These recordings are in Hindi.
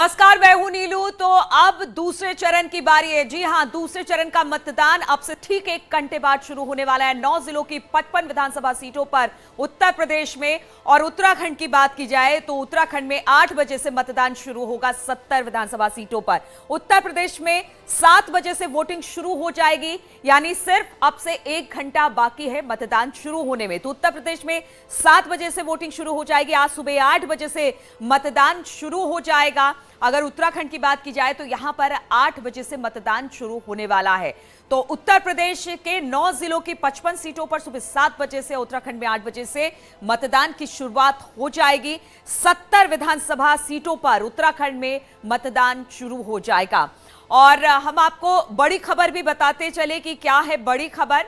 नमस्कार, मैं हूं नीलू। तो अब दूसरे चरण की बारी है। जी हां, दूसरे चरण का मतदान अब से ठीक 1 घंटे बाद शुरू होने वाला है। 9 जिलों की 55 विधानसभा सीटों पर उत्तर प्रदेश में। और उत्तराखंड की बात की जाए तो उत्तराखंड में 8 बजे से मतदान शुरू होगा 70 विधानसभा सीटों पर। उत्तर प्रदेश में 7 बजे से वोटिंग शुरू हो जाएगी, यानी सिर्फ अब से 1 घंटा बाकी है मतदान शुरू होने में। तो उत्तर प्रदेश में 7 बजे से वोटिंग शुरू हो जाएगी। आज सुबह 8 बजे से मतदान शुरू हो जाएगा। अगर उत्तराखंड की बात की जाए तो यहां पर 8 बजे से मतदान शुरू होने वाला है। तो उत्तर प्रदेश के 9 जिलों की 55 सीटों पर सुबह 7 बजे से, उत्तराखंड में 8 बजे से मतदान की शुरुआत हो जाएगी। 70 विधानसभा सीटों पर उत्तराखंड में मतदान शुरू हो जाएगा। और हम आपको बड़ी खबर भी बताते चले कि क्या है बड़ी खबर।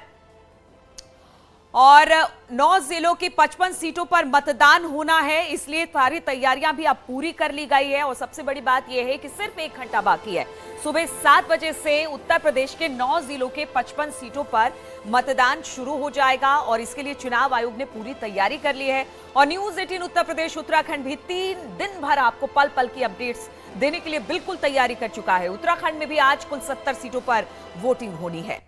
और 9 जिलों की 55 सीटों पर मतदान होना है, इसलिए सारी तैयारियां भी अब पूरी कर ली गई है। और सबसे बड़ी बात यह है कि सिर्फ 1 घंटा बाकी है। सुबह 7 बजे से उत्तर प्रदेश के 9 जिलों के 55 सीटों पर मतदान शुरू हो जाएगा। और इसके लिए चुनाव आयोग ने पूरी तैयारी कर ली है। और न्यूज 18 उत्तर प्रदेश उत्तराखंड भी 3 दिन भर आपको पल पल की अपडेट्स देने के लिए बिल्कुल तैयारी कर चुका है। उत्तराखंड में भी आज कुल 70 सीटों पर वोटिंग होनी है।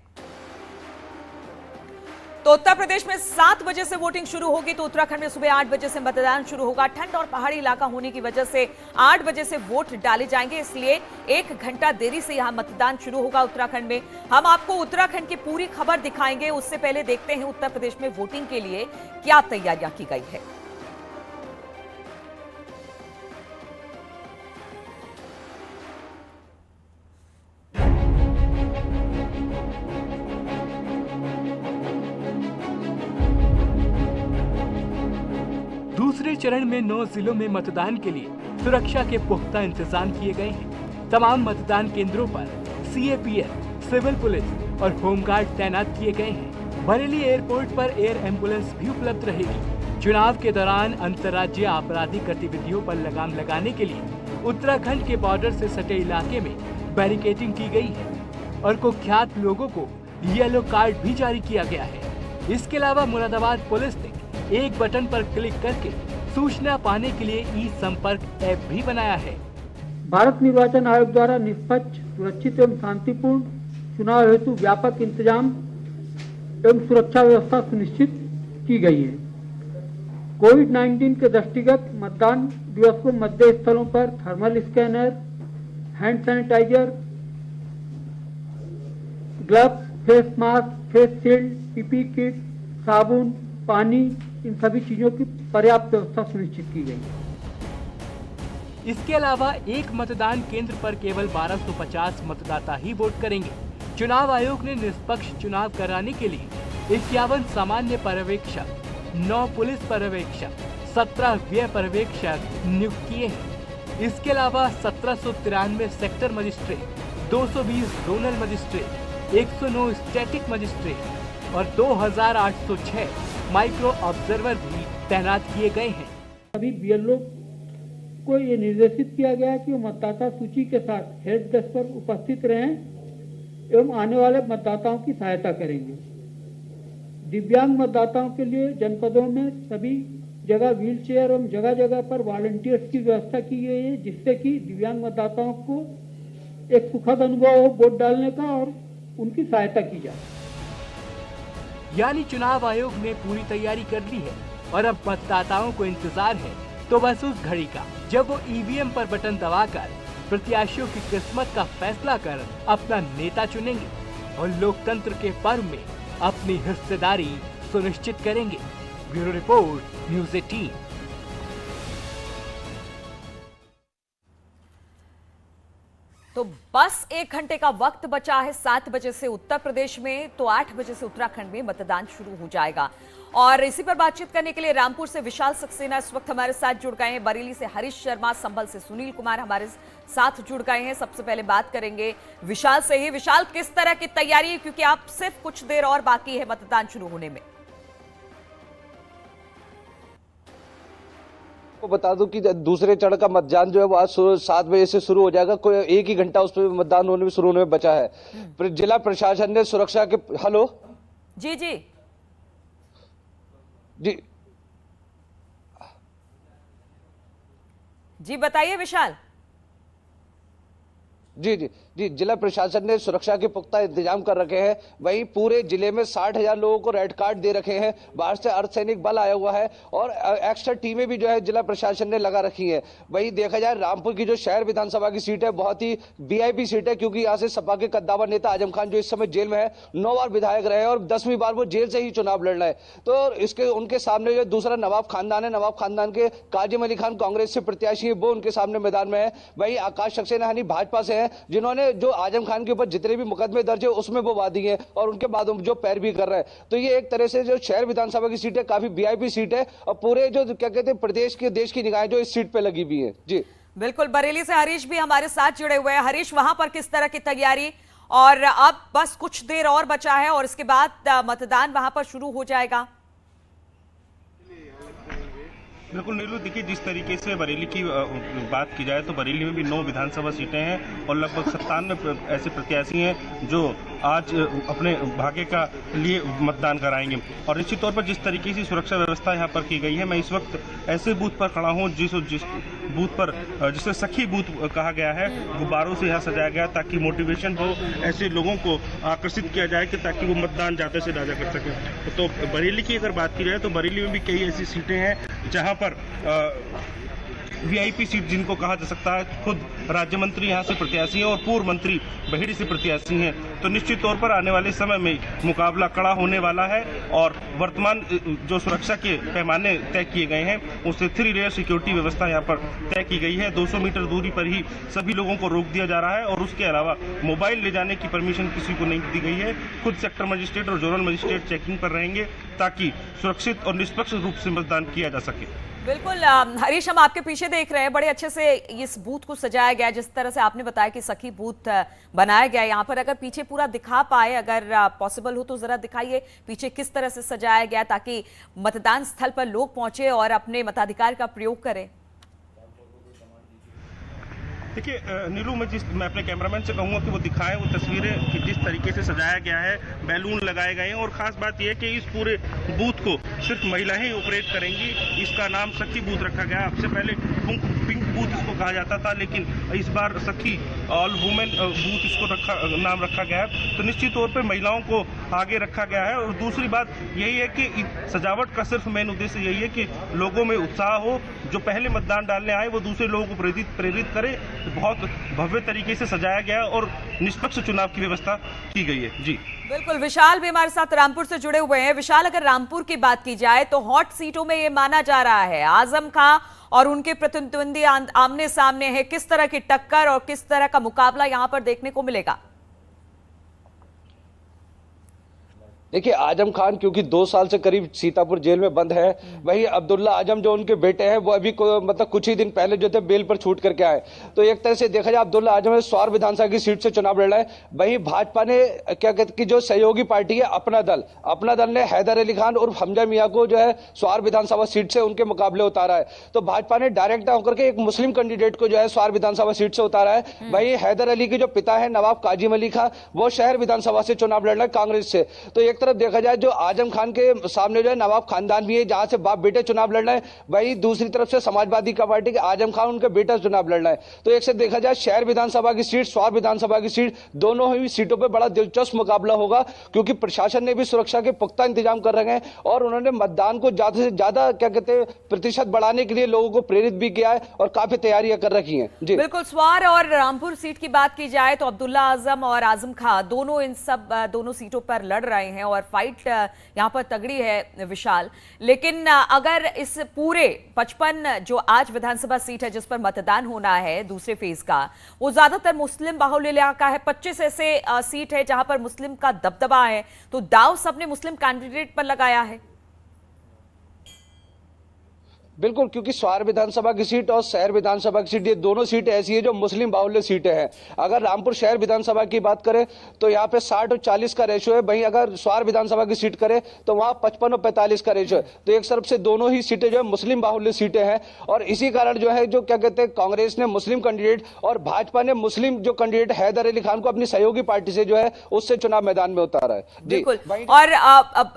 तो उत्तर प्रदेश में 7 बजे से वोटिंग शुरू होगी, तो उत्तराखंड में सुबह 8 बजे से मतदान शुरू होगा। ठंड और पहाड़ी इलाका होने की वजह से 8 बजे से वोट डाले जाएंगे, इसलिए 1 घंटा देरी से यहां मतदान शुरू होगा उत्तराखंड में। हम आपको उत्तराखंड की पूरी खबर दिखाएंगे। उससे पहले देखते हैं उत्तर प्रदेश में वोटिंग के लिए क्या तैयारियां की गई है। दूसरे चरण में 9 जिलों में मतदान के लिए सुरक्षा के पुख्ता इंतजाम किए गए हैं। तमाम मतदान केंद्रों पर सीएपीएफ, सिविल पुलिस और होमगार्ड तैनात किए गए हैं। बरेली एयरपोर्ट पर एयर एम्बुलेंस भी उपलब्ध रहेगी। चुनाव के दौरान अंतर्राज्यीय आपराधिक गतिविधियों पर लगाम लगाने के लिए उत्तराखंड के बॉर्डर से सटे इलाके में बैरिकेडिंग की गई है और कुख्यात लोगों को येलो कार्ड भी जारी किया गया है। इसके अलावा मुरादाबाद पुलिस ने एक बटन पर क्लिक करके सूचना पाने के लिए ई संपर्क ऐप भी बनाया है। भारत निर्वाचन आयोग द्वारा निष्पक्ष, सुरक्षित एवं शांतिपूर्ण चुनाव हेतु व्यापक इंतजाम एवं सुरक्षा व्यवस्था सुनिश्चित की गई है। कोविड-19 के दृष्टिगत मतदान दिवस को मतदेय स्थलों पर thermal scanner, hand sanitiser, gloves, face mask, face shield, PP kit, साबुन, पानी, इन सभी चीजों की पर्याप्त व्यवस्था सुनिश्चित की गई है। इसके अलावा एक मतदान केंद्र पर केवल 1250 मतदाता ही वोट करेंगे। चुनाव आयोग ने निष्पक्ष चुनाव कराने के लिए 51 सामान्य पर्यवेक्षक, 9 पुलिस पर्यवेक्षक, 17 व्यय पर्यवेक्षक नियुक्त किए हैं। इसके अलावा 1793 sector magistrate, 220 zonal magistrate, 109 static magistrate और 2806 माइक्रो ऑब्जर्वर भी तैनात किए गए हैं। सभी बीएलओ को ये निर्देशित किया गया है कि वो मतदाता सूची के साथ हेल्प डेस्क पर उपस्थित रहें एवं आने वाले मतदाताओं की सहायता करेंगे। दिव्यांग मतदाताओं के लिए जनपदों में सभी जगह व्हील चेयर एवं जगह जगह पर वॉलंटियर्स की व्यवस्था की गई है, जिससे कि दिव्यांग मतदाताओं को एक सुखद अनुभव हो वोट डालने का और उनकी सहायता की जाए। यानी चुनाव आयोग ने पूरी तैयारी कर ली है और अब मतदाताओं को इंतजार है तो बस उस घड़ी का जब वो ईवीएम पर बटन दबाकर प्रत्याशियों की किस्मत का फैसला कर अपना नेता चुनेंगे और लोकतंत्र के पर्व में अपनी हिस्सेदारी सुनिश्चित करेंगे। Bureau report, news 18। तो बस 1 घंटे का वक्त बचा है। 7 बजे से उत्तर प्रदेश में तो 8 बजे से उत्तराखंड में मतदान शुरू हो जाएगा। और इसी पर बातचीत करने के लिए रामपुर से विशाल सक्सेना इस वक्त हमारे साथ जुड़ गए हैं। बरेली से हरीश शर्मा, संभल से सुनील कुमार हमारे साथ जुड़ गए हैं। सबसे पहले बात करेंगे विशाल से ही। विशाल, किस तरह की तैयारी है, क्योंकि आप सिर्फ कुछ देर और बाकी है मतदान शुरू होने में? को बता दूं कि दूसरे चरण का मतदान जो है वो आज 7 बजे से शुरू हो जाएगा। कोई 1 ही घंटा उस पर मतदान होने में शुरू होने में बचा है। जिला प्रशासन ने सुरक्षा के हेलो जी जी जी जी बताइए विशाल। जी जी जी, जिला प्रशासन ने सुरक्षा के पुख्ता इंतजाम कर रखे हैं। वहीं पूरे जिले में 60,000 लोगों को रेड कार्ड दे रखे हैं। बाहर से अर्धसैनिक बल आया हुआ है और एक्स्ट्रा टीमें भी जो है जिला प्रशासन ने लगा रखी है। वहीं देखा जाए रामपुर की जो शहर विधानसभा की सीट है बहुत ही वीआईपी सीट है, क्योंकि यहाँ से सपा के कद्दावर नेता आजम खान जो इस समय जेल में है, 9 बार विधायक रहे और 10वीं बार वो जेल से ही चुनाव लड़ रहे हैं। तो इसके उनके सामने जो दूसरा नवाब खानदान है, नवाब खानदान के काजिम अली खान कांग्रेस से प्रत्याशी है, वो उनके सामने मैदान में है। वहीं आकाश सक्सेना हनी भाजपा से है, जिन्होंने जो आजम खान के ऊपर जितने भी मुकदमे दर्ज है उसमें वो वादी है और उनके बाद जो पैरवी कर रहे हैं। तो ये एक तरह से जो शहर विधानसभा की सीट है काफी वीआईपी सीट है और पूरे जो क्या कहते हैं प्रदेश के देश की निगाहें जो इस सीट पे लगी हुई है। जी बिल्कुल, बरेली से हरीश भी हमारे साथ जुड़े हुए हैं। हरीश, वहां पर किस तरह की तैयारी, और अब बस कुछ देर और बचा है और इसके बाद मतदान वहां पर शुरू हो जाएगा? बिल्कुल नीलू, देखिए जिस तरीके से बरेली की बात की जाए तो बरेली में भी 9 विधानसभा सीटें हैं और लगभग 97 ऐसे प्रत्याशी हैं जो आज अपने भाग्य का लिए मतदान कराएंगे। और निश्चित तौर पर जिस तरीके से सुरक्षा व्यवस्था यहाँ पर की गई है, मैं इस वक्त ऐसे बूथ पर खड़ा हूँ जिस बूथ पर जिसे सखी बूथ कहा गया है, गुब्बारों से यहाँ सजाया गया ताकि मोटिवेशन हो, ऐसे लोगों को आकर्षित किया जाए कि ताकि वो मतदान ज़्यादा से ज़्यादा कर सकें। तो बरेली की अगर बात की जाए तो बरेली में भी कई ऐसी सीटें हैं जहाँ पर वीआईपी सीट जिनको कहा जा सकता है, खुद राज्य मंत्री यहाँ से प्रत्याशी हैं और पूर्व मंत्री बहेड़ी से प्रत्याशी हैं। तो निश्चित तौर पर आने वाले समय में मुकाबला कड़ा होने वाला है और वर्तमान जो सुरक्षा के पैमाने तय किए गए हैं उससे 3 लेयर सिक्योरिटी व्यवस्था यहाँ पर तय की गई है। 200 मीटर दूरी पर ही सभी लोगों को रोक दिया जा रहा है और उसके अलावा मोबाइल ले जाने की परमिशन किसी को नहीं दी गई है। खुद सेक्टर मजिस्ट्रेट और जोनल मजिस्ट्रेट चेकिंग पर रहेंगे ताकि सुरक्षित और निष्पक्ष रूप से मतदान किया जा सके। बिल्कुल हरीश, हम आपके पीछे देख रहे हैं, बड़े अच्छे से इस बूथ को सजाया गया, जिस तरह से आपने बताया कि सखी बूथ बनाया गया यहाँ पर। अगर पीछे पूरा दिखा पाए, अगर पॉसिबल हो तो जरा दिखाइए पीछे किस तरह से सजाया गया ताकि मतदान स्थल पर लोग पहुंचे और अपने मताधिकार का प्रयोग करें। देखिए नीलू, मैं अपने कैमरामैन से कहूँगा कि वो दिखाएं वो तस्वीरें कि जिस तरीके से सजाया गया है, बैलून लगाए गए हैं और खास बात यह है कि इस पूरे बूथ को सिर्फ महिलाएं ही ऑपरेट करेंगी। इसका नाम सखी बूथ रखा गया। आपसे पहले पिंक बूथ इसको कहा जाता था, लेकिन इस बार सखी ऑल वुमेन बूथ इसको नाम रखा गया है। तो निश्चित तौर पर महिलाओं को आगे रखा गया है। और दूसरी बात यही है कि सजावट का सिर्फ मेन उद्देश्य यही है कि लोगों में उत्साह हो, जो पहले मतदान डालने आए वो दूसरे लोगों को प्रेरित करे। बहुत भव्य तरीके से सजाया गया और निष्पक्ष चुनाव की व्यवस्था की गई है। जी बिल्कुल, विशाल भी हमारे साथ रामपुर से जुड़े हुए हैं। विशाल, अगर रामपुर की बात की जाए तो हॉट सीटों में ये माना जा रहा है आजम खां और उनके प्रतिद्वंदी आमने सामने है। किस तरह की टक्कर और किस तरह का मुकाबला यहां पर देखने को मिलेगा? देखिए, आजम खान क्योंकि 2 साल से करीब सीतापुर जेल में बंद है, वही अब्दुल्ला आजम जो उनके बेटे हैं वो अभी मतलब कुछ ही दिन पहले जो थे बेल पर छूट करके आए। तो एक तरह से देखा जाए अब्दुल्ला आजम स्वार विधानसभा की सीट से चुनाव लड़ रहा है। वहीं भाजपा ने क्या कहते कि जो सहयोगी पार्टी है अपना दल ने हैदर अली खान और हमजा मियां को जो है स्वार विधानसभा सीट से उनके मुकाबले उतारा है। तो भाजपा ने डायरेक्ट होकर के एक मुस्लिम कैंडिडेट को जो है स्वार विधानसभा सीट से उतारा है। वहीं हैदर अली के जो पिता है नवाब काजिम अली खान, वो शहर विधानसभा से चुनाव लड़ रहे हैं कांग्रेस से। तो एक तरफ देखा जाए जो आजम खान के सामने जो है नवाब खानदान भी है, जहां से बाप बेटे चुनाव लड़ रहे हैं, वहीं दूसरी तरफ से समाजवादी पार्टी के आजम खान उनके बेटा चुनाव लड़ रहे हैं। तो एक से देखा जाए शहर विधानसभा की सीट, स्वार विधानसभा की सीट, दोनों ही सीटों पर बड़ा दिलचस्प मुकाबला होगा, क्योंकि प्रशासन ने भी सुरक्षा के पुख्ता इंतजाम कर रखे हैं और उन्होंने मतदान को ज्यादा से ज्यादा क्या कहते हैं प्रतिशत बढ़ाने के लिए लोगों को प्रेरित भी किया है और काफी तैयारियां कर रखी हैं। जी बिल्कुल, स्वार और रामपुर सीट की बात की जाए तो अब्दुल्ला आजम और आजम खां दोनों सीटों पर लड़ रहे हैं और फाइट यहां पर तगड़ी है विशाल। लेकिन अगर इस पूरे 55 जो आज विधानसभा सीट है जिस पर मतदान होना है दूसरे फेज का, वो ज्यादातर मुस्लिम बाहुल्य इलाका है। 25 ऐसे सीट है जहां पर मुस्लिम का दबदबा है, तो दाव सबने मुस्लिम कैंडिडेट पर लगाया है। बिल्कुल, क्योंकि स्वार विधानसभा की सीट और शहर विधानसभा की सीट, ये दोनों सीटें ऐसी है जो मुस्लिम बाहुल्य सीटें हैं। अगर रामपुर शहर विधानसभा की बात करें तो यहाँ पे 60 और 40 का रेशो है। वहीं अगर स्वार विधानसभा की सीट करें तो वहाँ 55 और 45 का रेशो है। तो एक तरफ से दोनों ही सीटें जो है मुस्लिम बाहुल्य सीटें हैं और इसी कारण जो है जो क्या कहते हैं कांग्रेस ने मुस्लिम कैंडिडेट और भाजपा ने मुस्लिम जो कैंडिडेट हैदर अली खान को अपनी सहयोगी पार्टी से जो है उससे चुनाव मैदान में उतारा है। बिल्कुल, और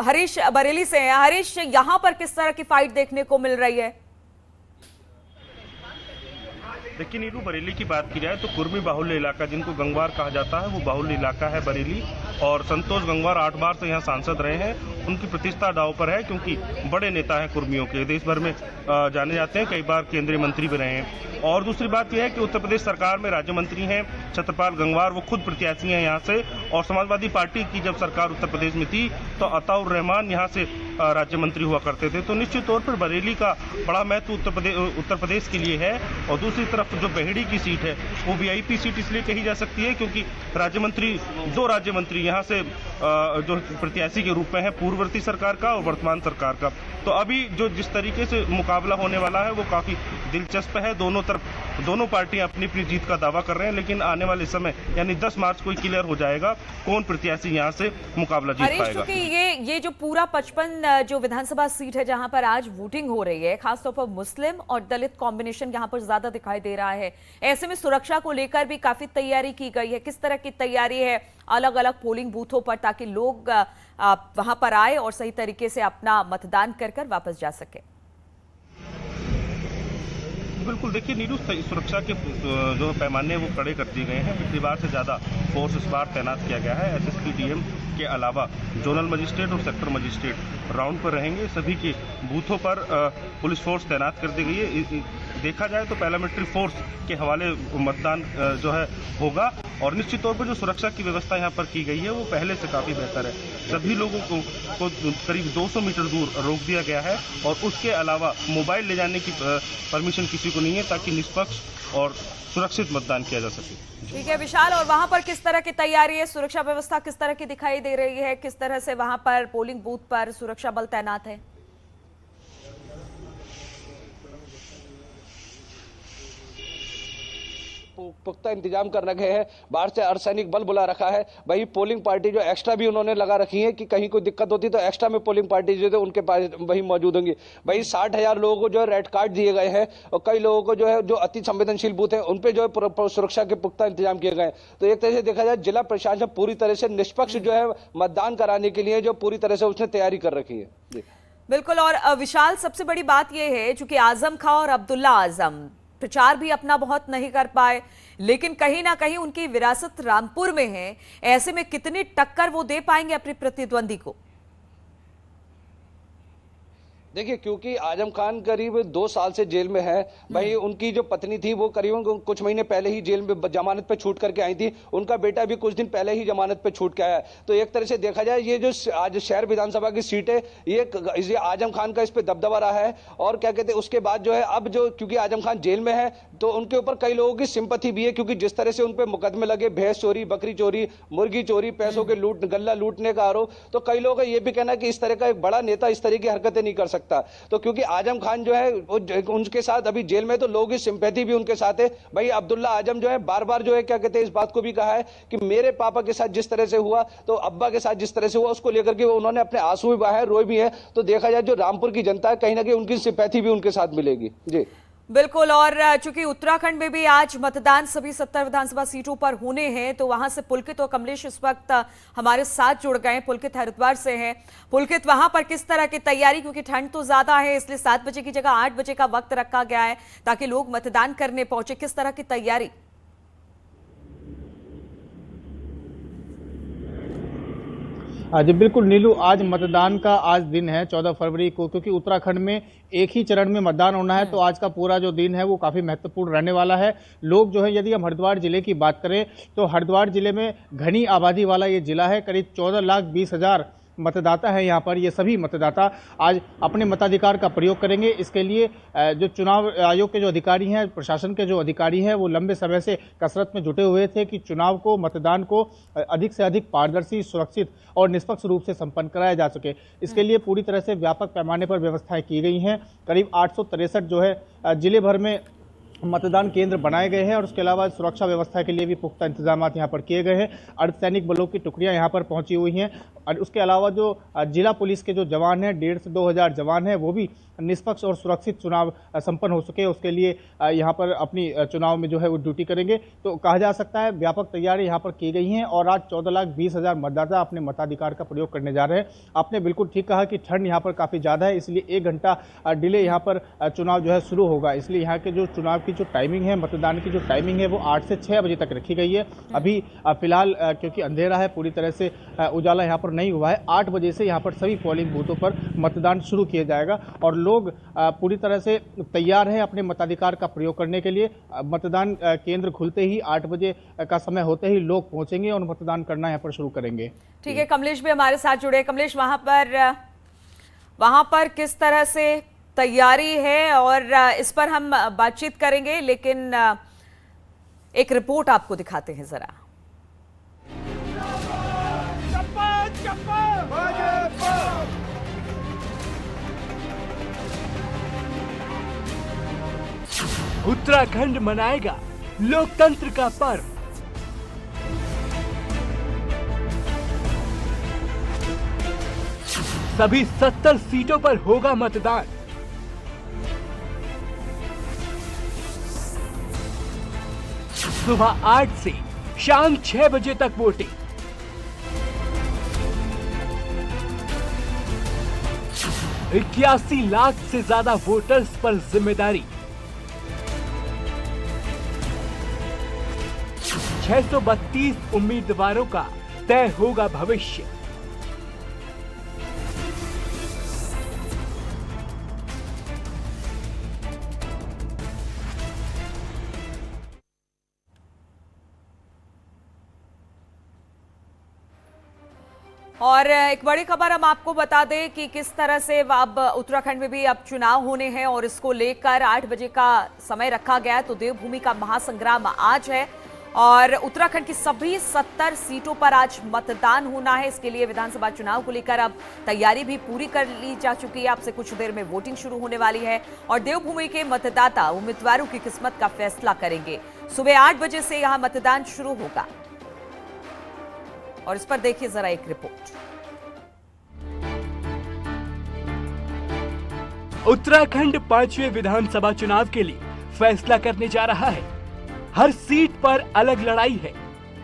हरीश बरेली से है। हरीश, यहाँ पर किस तरह की फाइट देखने को मिल रही है? देखिए नीलू, बरेली की बात की जाए तो कुर्मी बाहुल्य इलाका जिनको गंगवार कहा जाता है वो बाहुल्य इलाका है बरेली। और संतोष गंगवार 8 बार से यहाँ सांसद रहे हैं। उनकी प्रतिष्ठा दांव पर है क्योंकि बड़े नेता हैं कुर्मियों के, देश भर में जाने जाते हैं, कई बार केंद्रीय मंत्री भी रहे हैं। और दूसरी बात यह है कि उत्तर प्रदेश सरकार में राज्य मंत्री हैं छत्रपाल गंगवार, वो खुद प्रत्याशी हैं यहाँ से। और समाजवादी पार्टी की जब सरकार उत्तर प्रदेश में थी तो अताउर रहमान यहाँ से राज्य मंत्री हुआ करते थे। तो निश्चित तौर पर बरेली का बड़ा महत्व उत्तर प्रदेश के लिए है। और दूसरी तरफ जो बेहड़ी की सीट है वो वीआईपी सीट इसलिए कही जा सकती है क्योंकि दो राज्य मंत्री यहाँ से जो प्रत्याशी के रूप में है पूर्ववर्ती सरकार का और वर्तमान सरकार का। तो अभी जो जिस तरीके से मुकाबला होने वाला है वो काफी दिलचस्प है। दोनों पार्टियां अपनी अपनी जीत का दावा कर रहे हैं, लेकिन आने वाले समय यानी 10 मार्च को क्लियर हो जाएगा कौन प्रत्याशी यहाँ से मुकाबला जीत पाएगा। ये जो पूरा 55 जो विधानसभा सीट है जहां पर आज वोटिंग हो रही है, खासतौर पर मुस्लिम और दलित कॉम्बिनेशन यहां पर ज्यादा दिखाई दे रहा है। ऐसे में सुरक्षा को लेकर भी काफी तैयारी की गई है। किस तरह की तैयारी है अलग अलग पोलिंग बूथों पर ताकि लोग वहां पर आए और सही तरीके से अपना मतदान कर वापस जा सके? बिल्कुल, देखिए नीलू, सुरक्षा के जो पैमाने वो कड़े कर दिए गए हैं। पिछली बार से ज्यादा फोर्स इस बार तैनात किया गया है। एसएसपी डीएम के अलावा जोनल मजिस्ट्रेट और सेक्टर मजिस्ट्रेट राउंड पर रहेंगे। सभी के बूथों पर पुलिस फोर्स तैनात कर दी गई है। देखा जाए तो पैरामिलिट्री फोर्स के हवाले मतदान जो है होगा। और निश्चित तौर पर जो सुरक्षा की व्यवस्था यहाँ पर की गई है वो पहले से काफी बेहतर है। सभी लोगों को करीब 200 मीटर दूर रोक दिया गया है और उसके अलावा मोबाइल ले जाने की परमिशन किसी को नहीं है ताकि निष्पक्ष और सुरक्षित मतदान किया जा सके। ठीक है विशाल, और वहां पर किस तरह की तैयारी है, सुरक्षा व्यवस्था किस तरह की दिखाई दे रही है, किस तरह से वहां पर पोलिंग बूथ पर सुरक्षा बल तैनात है? पुख्ता इंतजाम कर रखे हैं। बाहर से अर्धसैनिक बल बुला रखा है। वही पोलिंग पार्टी जो एक्स्ट्रा भी उन्होंने लगा रखी है कि कहीं कोई दिक्कत होती तो एक्स्ट्रा में पोलिंग पार्टी जो है उनके पास वही मौजूद होंगी। वही 60,000 लोगों को जो है रेड कार्ड दिए गए हैं और कई लोगों को जो है जो अति संवेदनशील बूथ है उन पे जो है सुरक्षा के पुख्ता इंतजाम किए गए। तो एक तरह से देखा जाए जिला प्रशासन पूरी तरह से निष्पक्ष जो है मतदान कराने के लिए जो पूरी तरह से उसने तैयारी कर रखी है। बिल्कुल। और विशाल, सबसे बड़ी बात यह है चूंकि आजम खां और अब्दुल्ला आजम प्रचार भी अपना बहुत नहीं कर पाए, लेकिन कहीं ना कहीं उनकी विरासत रामपुर में है। ऐसे में कितनी टक्कर वो दे पाएंगे अपने प्रतिद्वंदी को? देखिए, क्योंकि आजम खान करीब 2 साल से जेल में है। भाई उनकी जो पत्नी थी वो करीबन कुछ महीने पहले ही जेल में जमानत पे छूट करके आई थी। उनका बेटा भी कुछ दिन पहले ही जमानत पे छूट के आया। तो एक तरह से देखा जाए ये जो आज शहर विधानसभा की सीट है ये आजम खान का इस पे दबदबा रहा है। और क्या कहते हैं उसके बाद जो है अब जो क्योंकि आजम खान जेल में है तो उनके ऊपर कई लोगों की सिंपैथी भी है, क्योंकि जिस तरह से उन पे मुकदमे लगे, भैंस चोरी, बकरी चोरी, मुर्गी चोरी, पैसों के गल्ला लूटने का आरोप, तो कई लोगों का ये भी कहना है कि इस तरह का एक बड़ा नेता इस तरह की हरकतें नहीं कर सकता। तो क्योंकि आजम खान जो है उनके साथ अभी जेल में तो लोगों की सिंपैथी भी उनके साथ है। भाई अब्दुल्ला आजम जो है बार बार जो है क्या कहते हैं इस बात को भी कहा है कि मेरे पापा के साथ जिस तरह से हुआ तो अब्बा के साथ जिस तरह से हुआ उसको लेकर के उन्होंने अपने आंसू भी बहाए, रोए भी है। तो देखा जाए जो रामपुर की जनता है कहीं ना कहीं उनकी सिंपैथी भी उनके साथ मिलेगी। जी बिल्कुल। और चूंकि उत्तराखंड में भी आज मतदान सभी 70 विधानसभा सीटों पर होने हैं, तो वहां से पुलकित और कमलेश इस वक्त हमारे साथ जुड़ गए। पुलकित हरिद्वार से हैं। पुलकित, वहां पर किस तरह की तैयारी, क्योंकि ठंड तो ज्यादा है इसलिए 7 बजे की जगह 8 बजे का वक्त रखा गया है ताकि लोग मतदान करने पहुंचे, किस तरह की तैयारी? जी बिल्कुल नीलू, आज मतदान का आज दिन है 14 फरवरी को, क्योंकि उत्तराखंड में एक ही चरण में मतदान होना है। तो आज का पूरा जो दिन है वो काफ़ी महत्वपूर्ण रहने वाला है। लोग जो है, यदि हम हरिद्वार जिले की बात करें तो हरिद्वार जिले में घनी आबादी वाला ये जिला है। करीब 14,20,000 मतदाता है यहाँ पर। ये सभी मतदाता आज अपने मताधिकार का प्रयोग करेंगे। इसके लिए जो चुनाव आयोग के जो अधिकारी हैं, प्रशासन के जो अधिकारी हैं, वो लंबे समय से कसरत में जुटे हुए थे कि चुनाव को, मतदान को अधिक से अधिक पारदर्शी, सुरक्षित और निष्पक्ष रूप से संपन्न कराया जा सके। इसके लिए पूरी तरह से व्यापक पैमाने पर व्यवस्थाएं की गई हैं। करीब 863 जो है जिले भर में मतदान केंद्र बनाए गए हैं और उसके अलावा सुरक्षा व्यवस्था के लिए भी पुख्ता इंतजाम यहाँ पर किए गए हैं। अर्धसैनिक बलों की टुकड़ियां यहाँ पर पहुंची हुई हैं। और उसके अलावा जो जिला पुलिस के जो जवान हैं 1,500 से 2,000 जवान हैं वो भी निष्पक्ष और सुरक्षित चुनाव संपन्न हो सके उसके लिए यहाँ पर अपनी चुनाव में जो है वो ड्यूटी करेंगे। तो कहा जा सकता है व्यापक तैयारी यहाँ पर की गई हैं और आज 14,20,000 मतदाता अपने मताधिकार का प्रयोग करने जा रहे हैं। आपने बिल्कुल ठीक कहा कि ठंड यहाँ पर काफ़ी ज़्यादा है, इसलिए 1 घंटा डिले यहाँ पर चुनाव जो है शुरू होगा। इसलिए यहाँ के जो चुनाव की जो टाइमिंग है, मतदान की जो टाइमिंग है वो 8 से 6 बजे तक रखी गई है। अभी फिलहाल क्योंकि अंधेरा है, पूरी तरह से उजाला यहाँ पर नहीं हुआ है, 8 बजे से यहाँ पर सभी पोलिंग बूथों पर मतदान शुरू किया जाएगा और लोग पूरी तरह से तैयार हैं अपने मताधिकार का प्रयोग करने के लिए। मतदान केंद्र खुलते ही 8 बजे का समय होते ही लोग पहुंचेंगे और मतदान करना यहाँ पर शुरू करेंगे। ठीक है, कमलेश भी हमारे साथ जुड़े। कमलेश, वहां पर किस तरह से तैयारी है और इस पर हम बातचीत करेंगे, लेकिन एक रिपोर्ट आपको दिखाते हैं जरा। उत्तराखंड मनाएगा लोकतंत्र का पर्व। सभी 70 सीटों पर होगा मतदान। सुबह 8 से शाम 6 बजे तक वोटिंग। इक्यासी लाख से ज्यादा वोटर्स पर जिम्मेदारी। 632 उम्मीदवारों का तय होगा भविष्य। और एक बड़ी खबर हम आपको बता दें कि किस तरह से अब उत्तराखंड में भी अब चुनाव होने हैं और इसको लेकर 8 बजे का समय रखा गया है। तो देवभूमि का महासंग्राम आज है और उत्तराखंड की सभी 70 सीटों पर आज मतदान होना है। इसके लिए विधानसभा चुनाव को लेकर अब तैयारी भी पूरी कर ली जा चुकी है। अब से कुछ देर में वोटिंग शुरू होने वाली है और देवभूमि के मतदाता उम्मीदवारों की किस्मत का फैसला करेंगे। सुबह 8 बजे से यहां मतदान शुरू होगा और इस पर देखिए जरा एक रिपोर्ट। उत्तराखंड 5वें विधानसभा चुनाव के लिए फैसला करने जा रहा है। हर सीट पर अलग लड़ाई है,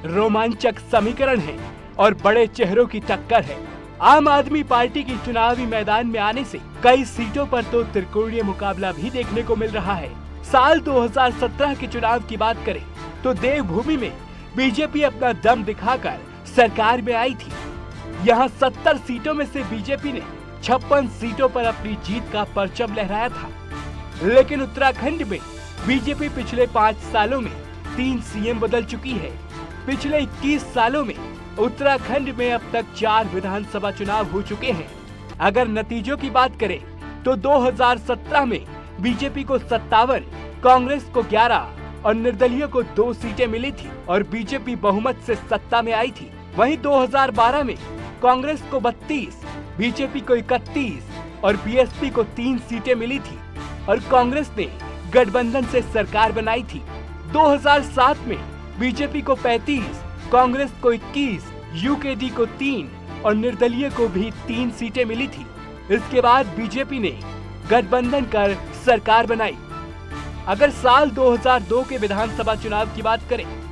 रोमांचक समीकरण है और बड़े चेहरों की टक्कर है। आम आदमी पार्टी की चुनावी मैदान में आने से कई सीटों पर तो त्रिकोणीय मुकाबला भी देखने को मिल रहा है। साल 2017 के चुनाव की बात करें तो देवभूमि में बीजेपी अपना दम दिखाकर सरकार में आई थी। यहाँ 70 सीटों में से बीजेपी ने 56 सीटों पर अपनी जीत का परचम लहराया था। लेकिन उत्तराखंड में बीजेपी पिछले 5 सालों में 3 सीएम बदल चुकी है। पिछले 21 सालों में उत्तराखंड में अब तक 4 विधानसभा चुनाव हो चुके हैं। अगर नतीजों की बात करें तो 2017 में बीजेपी को 57, कांग्रेस को 11 और निर्दलीय को 2 सीटें मिली थी और बीजेपी बहुमत से सत्ता में आई थी। वहीं 2012 में कांग्रेस को 32, बीजेपी को 31 और बीएसपी को 3 सीटें मिली थी और कांग्रेस ने गठबंधन से सरकार बनाई थी। 2007 में बीजेपी को 35, कांग्रेस को 21, यूकेडी को 3 और निर्दलीय को भी 3 सीटें मिली थी। इसके बाद बीजेपी ने गठबंधन कर सरकार बनाई। अगर साल 2002 के विधानसभा चुनाव की बात करें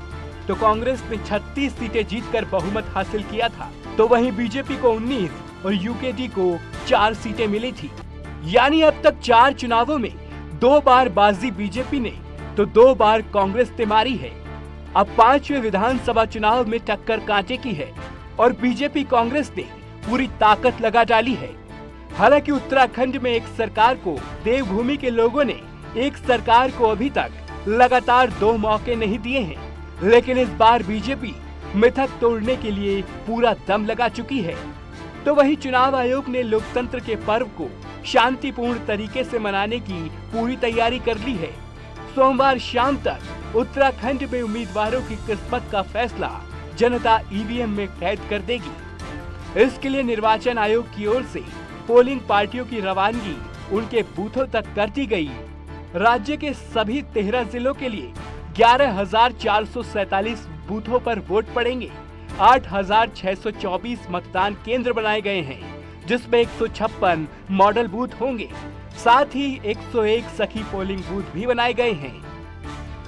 तो कांग्रेस ने 36 सीटें जीतकर बहुमत हासिल किया था, तो वहीं बीजेपी को 19 और यूकेडी को 4 सीटें मिली थी। यानी अब तक 4 चुनावों में 2 बार बाजी बीजेपी ने तो 2 बार कांग्रेस ने मारी है। अब 5वें विधानसभा चुनाव में टक्कर कांटे की है और बीजेपी कांग्रेस ने पूरी ताकत लगा डाली है। हालांकि उत्तराखंड में एक सरकार को देवभूमि के लोगों ने एक सरकार को अभी तक लगातार 2 मौके नहीं दिए हैं, लेकिन इस बार बीजेपी मिथक तोड़ने के लिए पूरा दम लगा चुकी है। तो वहीं चुनाव आयोग ने लोकतंत्र के पर्व को शांतिपूर्ण तरीके से मनाने की पूरी तैयारी कर ली है। सोमवार शाम तक उत्तराखंड में उम्मीदवारों की किस्मत का फैसला जनता ईवीएम में कैद कर देगी। इसके लिए निर्वाचन आयोग की ओर से पोलिंग पार्टियों की रवानगी उनके बूथों तक कर दी गई। राज्य के सभी 13 जिलों के लिए 11,447 बूथों पर वोट पड़ेंगे। 8,624 मतदान केंद्र बनाए गए हैं, जिसमें 156 मॉडल बूथ होंगे। साथ ही 101 सखी पोलिंग बूथ भी बनाए गए हैं।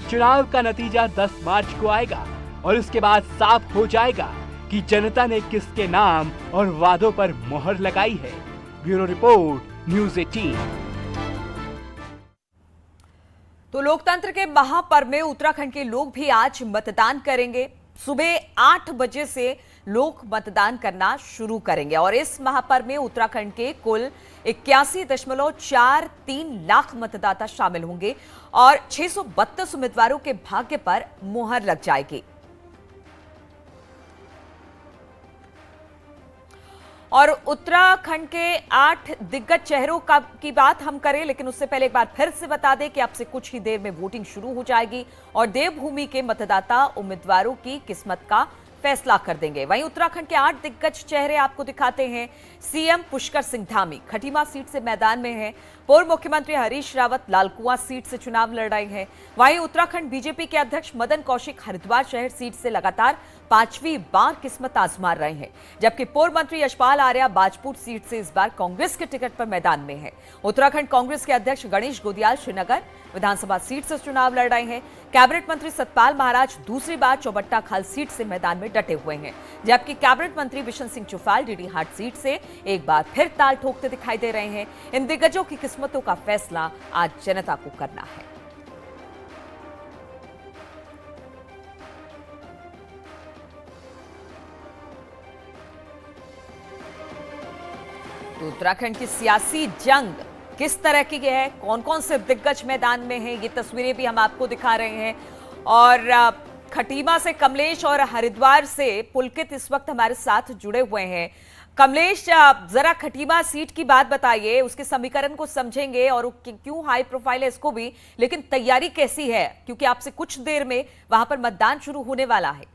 चुनाव का नतीजा 10 मार्च को आएगा और इसके बाद साफ हो जाएगा कि जनता ने किसके नाम और वादों पर मोहर लगाई है। Bureau report, news 18। तो लोकतंत्र के महापर्व में उत्तराखंड के लोग भी आज मतदान करेंगे। सुबह 8 बजे से लोग मतदान करना शुरू करेंगे और इस महापर्व में उत्तराखंड के कुल 81.43 लाख मतदाता शामिल होंगे और 632 उम्मीदवारों के भाग्य पर मुहर लग जाएगी। और उत्तराखंड के 8 दिग्गज चेहरों की बात हम करें, लेकिन उससे पहले एक बार फिर से बता दें कि अब से कुछ ही देर में वोटिंग शुरू हो जाएगी और देवभूमि के मतदाता उम्मीदवारों की किस्मत का फैसला कर देंगे। वहीं उत्तराखंड के 8 दिग्गज चेहरे आपको दिखाते हैं। सीएम पुष्कर सिंह धामी खटीमा सीट से मैदान में हैं। पूर्व मुख्यमंत्री हरीश रावत लालकुआं सीट से चुनाव लड़ रहे हैं। वहीं उत्तराखंड बीजेपी के अध्यक्ष मदन कौशिक हरिद्वार शहर सीट से लगातार 5वीं बार किस्मत आजमा रहे हैं, जबकि पूर्व मंत्री यशपाल आर्या बाजपूर सीट से इस बार कांग्रेस के टिकट पर मैदान में है। उत्तराखंड कांग्रेस के अध्यक्ष गणेश गोदियाल श्रीनगर विधानसभा सीट से चुनाव लड़ रहे हैं। कैबिनेट मंत्री सतपाल महाराज दूसरी बार चौबट्टा खाल सीट से मैदान में डटे हुए हैं, जबकि कैबिनेट मंत्री बिशन सिंह चुफाल डीडी हाट सीट से एक बार फिर ताल ठोकते दिखाई दे रहे हैं। इन दिग्गजों की किस्मतों का फैसला आज जनता को करना है। तो उत्तराखंड की सियासी जंग किस तरह की है, कौन कौन से दिग्गज मैदान में हैं, ये तस्वीरें भी हम आपको दिखा रहे हैं। और खटीमा से कमलेश और हरिद्वार से पुलकित इस वक्त हमारे साथ जुड़े हुए हैं। कमलेश, जरा खटीमा सीट की बात बताइए, उसके समीकरण को समझेंगे और क्यों हाई प्रोफाइल है इसको भी, लेकिन तैयारी कैसी है, क्योंकि आपसे कुछ देर में वहां पर मतदान शुरू होने वाला है।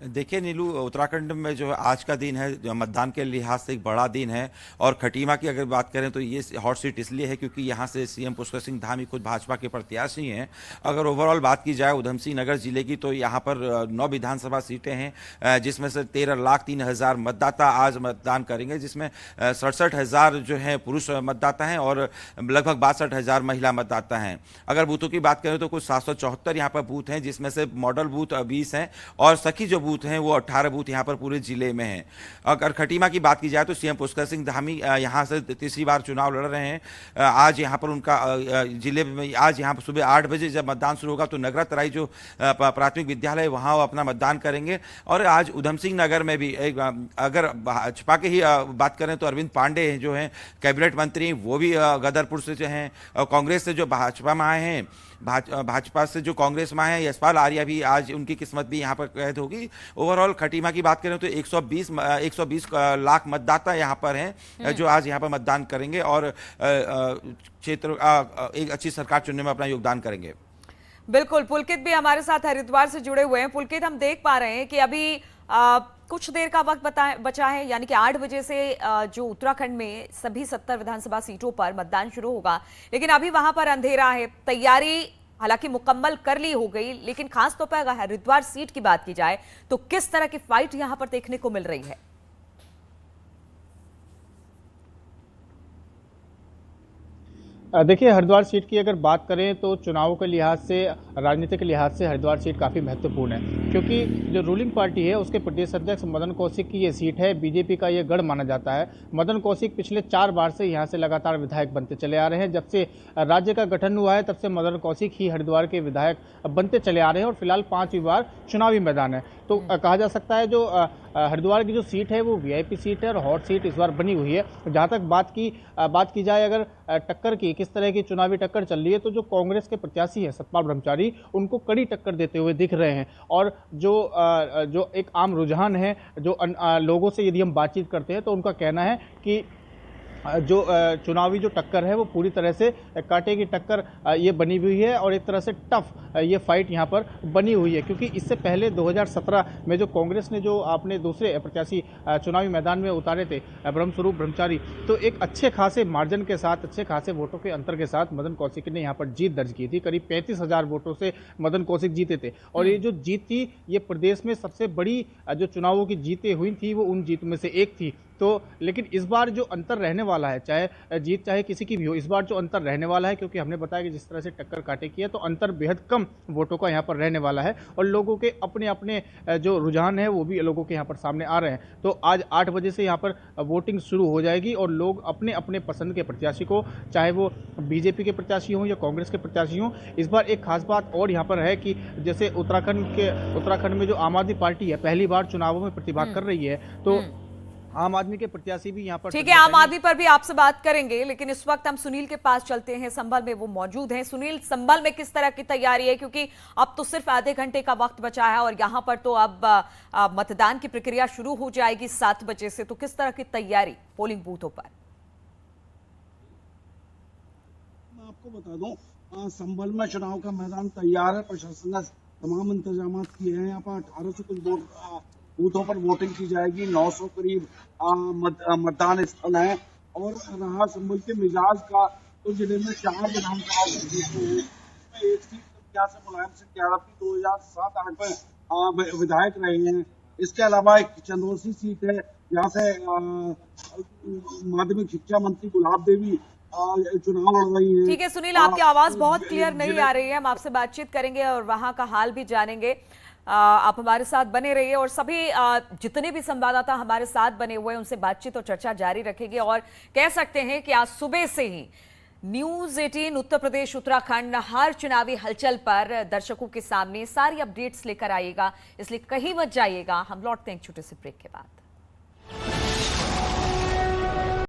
देखिए नीलू, उत्तराखंड में जो आज का दिन है जो मतदान के लिहाज से एक बड़ा दिन है। और खटीमा की अगर बात करें तो ये हॉट सीट इसलिए है क्योंकि यहाँ से सीएम पुष्कर सिंह धामी खुद भाजपा के प्रत्याशी हैं। अगर ओवरऑल बात की जाए उधमसिंह नगर जिले की तो यहाँ पर 9 विधानसभा सीटें हैं, जिसमें से 13,03,000 मतदाता आज मतदान करेंगे, जिसमें 67,000 जो है पुरुष मतदाता हैं और लगभग 62,000 महिला मतदाता हैं। अगर बूथों की बात करें तो कुछ 774 यहाँ पर बूथ हैं, जिसमें से मॉडल बूथ 20 हैं और सखी जो बूथ हैं वो 18 बूथ यहाँ पर पूरे जिले में हैं। अगर खटीमा की बात की जाए तो सीएम पुष्कर सिंह धामी यहाँ से तीसरी बार चुनाव लड़ रहे हैं। आज यहाँ पर उनका जिले में आज यहाँ पर सुबह 8 बजे जब मतदान शुरू होगा तो नगरा तराई जो प्राथमिक विद्यालय है वहाँ वो अपना मतदान करेंगे। और आज उधमसिंह नगर में भी अगर भाजपा के ही बात करें तो अरविंद पांडे जो हैं कैबिनेट मंत्री, वो भी गदरपुर से जो हैं, कांग्रेस से जो भाजपा में आए हैं, भाजपा से जो कांग्रेस में है यशपाल आर्या भी आज उनकी किस्मत भी यहाँ पर कैद होगी। ओवरऑल खटीमा की बात करें तो 120 लाख मतदाता यहाँ पर हैं जो आज यहाँ पर मतदान करेंगे और क्षेत्र एक अच्छी सरकार चुनने में अपना योगदान करेंगे। बिल्कुल, पुलकित भी हमारे साथ हरिद्वार से जुड़े हुए हैं। पुलकित, हम देख पा रहे हैं कि अभी कुछ देर का वक्त बचा है, यानी कि 8 बजे से जो उत्तराखंड में सभी 70 विधानसभा सीटों पर मतदान शुरू होगा, लेकिन अभी वहां पर अंधेरा है। तैयारी हालांकि मुकम्मल कर ली हो गई, लेकिन खासतौर पर अगर हरिद्वार सीट की बात की जाए तो किस तरह की फाइट यहां पर देखने को मिल रही है? देखिए, हरिद्वार सीट की अगर बात करें तो चुनाव के लिहाज से, राजनीतिक लिहाज से हरिद्वार सीट काफ़ी महत्वपूर्ण है, क्योंकि जो रूलिंग पार्टी है उसके प्रदेश अध्यक्ष मदन कौशिक की ये सीट है। बीजेपी का ये गढ़ माना जाता है। मदन कौशिक पिछले 4 बार से यहाँ से लगातार विधायक बनते चले आ रहे हैं। जब से राज्य का गठन हुआ है तब से मदन कौशिक ही हरिद्वार के विधायक बनते चले आ रहे हैं और फिलहाल 5वीं बार चुनावी मैदान है। तो कहा जा सकता है जो हरिद्वार की जो सीट है वो वीआईपी सीट है और हॉट सीट इस बार बनी हुई है। जहाँ तक बात की जाए अगर टक्कर की, किस तरह की चुनावी टक्कर चल रही है, तो जो कांग्रेस के प्रत्याशी हैं सतपाल ब्रह्मचारी, उनको कड़ी टक्कर देते हुए दिख रहे हैं। और जो एक आम रुझान है, जो लोगों से यदि हम बातचीत करते हैं तो उनका कहना है कि जो चुनावी जो टक्कर है वो पूरी तरह से कांटे की टक्कर ये बनी हुई है और एक तरह से टफ ये फाइट यहाँ पर बनी हुई है, क्योंकि इससे पहले 2017 में जो कांग्रेस ने जो अपने दूसरे प्रत्याशी चुनावी मैदान में उतारे थे ब्रह्मस्वरूप ब्रह्मचारी, तो एक अच्छे खासे मार्जिन के साथ, अच्छे खासे वोटों के अंतर के साथ मदन कौशिक ने यहाँ पर जीत दर्ज की थी। करीब 35,000 वोटों से मदन कौशिक जीते थे और ये जो जीत थी ये प्रदेश में सबसे बड़ी जो चुनावों की जीतें हुई थी वो उन जीत में से एक थी। तो लेकिन इस बार जो अंतर रहने वाला है, चाहे जीत चाहे किसी की भी हो, इस बार जो अंतर रहने वाला है, क्योंकि हमने बताया कि जिस तरह से टक्कर काटे की है, तो अंतर बेहद कम वोटों का यहाँ पर रहने वाला है और लोगों के अपने अपने जो रुझान है वो भी लोगों के यहाँ पर सामने आ रहे हैं। तो आज 8 बजे से यहाँ पर वोटिंग शुरू हो जाएगी और लोग अपने अपने पसंद के प्रत्याशी को, चाहे वो बीजेपी के प्रत्याशी हों या कांग्रेस के प्रत्याशी हों। इस बार एक खास बात और यहाँ पर है कि जैसे उत्तराखंड में जो आम आदमी पार्टी है पहली बार चुनावों में प्रतिभाग कर रही है, तो आम आदमी के प्रत्याशी भी यहाँ पर, ठीक है, आम आदमी पर भी आपसे बात करेंगे, लेकिन इस वक्त हम सुनील के पास चलते हैं। संभल में वो मौजूद हैं। सुनील, संभल में किस तरह की तैयारी है, क्योंकि अब तो सिर्फ आधे घंटे का वक्त बचा है और यहाँ पर तो अब मतदान की प्रक्रिया शुरू हो जाएगी 7 बजे से, तो किस तरह की तैयारी पोलिंग बूथों पर? मैं आपको बता दूं, संभल में चुनाव का मैदान तैयार है। प्रशासन ने तमाम इंतजाम किए हैं। यहाँ पर 18 से कुछ बूथों पर वोटिंग की जाएगी। 900 करीब मतदान स्थल है और रहा संभल के मिजाज का, तो जिले में 4 विधानसभा सीटें हैं। इसमें एक सीट प्रत्याशी मुलायम सिंह यादव की 2007-8 में विधायक रहे हैं। इसके अलावा एक चंदोसी सीट है जहाँ से माध्यमिक शिक्षा मंत्री गुलाब देवी चुनाव लड़ रही है। ठीक है सुनील, आपकी आवाज बहुत क्लियर नहीं आ रही है। हम आपसे बातचीत करेंगे और वहां का हाल भी जानेंगे। आप हमारे साथ बने रहिए और सभी जितने भी संवाददाता हमारे साथ बने हुए हैं उनसे बातचीत और चर्चा जारी रखेंगे। और कह सकते हैं कि आज सुबह से ही न्यूज़ 18 उत्तर प्रदेश उत्तराखंड हर चुनावी हलचल पर दर्शकों के सामने सारी अपडेट्स लेकर आइएगा, इसलिए कहीं मत जाइएगा। हम लौटते हैं एक छोटे से ब्रेक के बाद।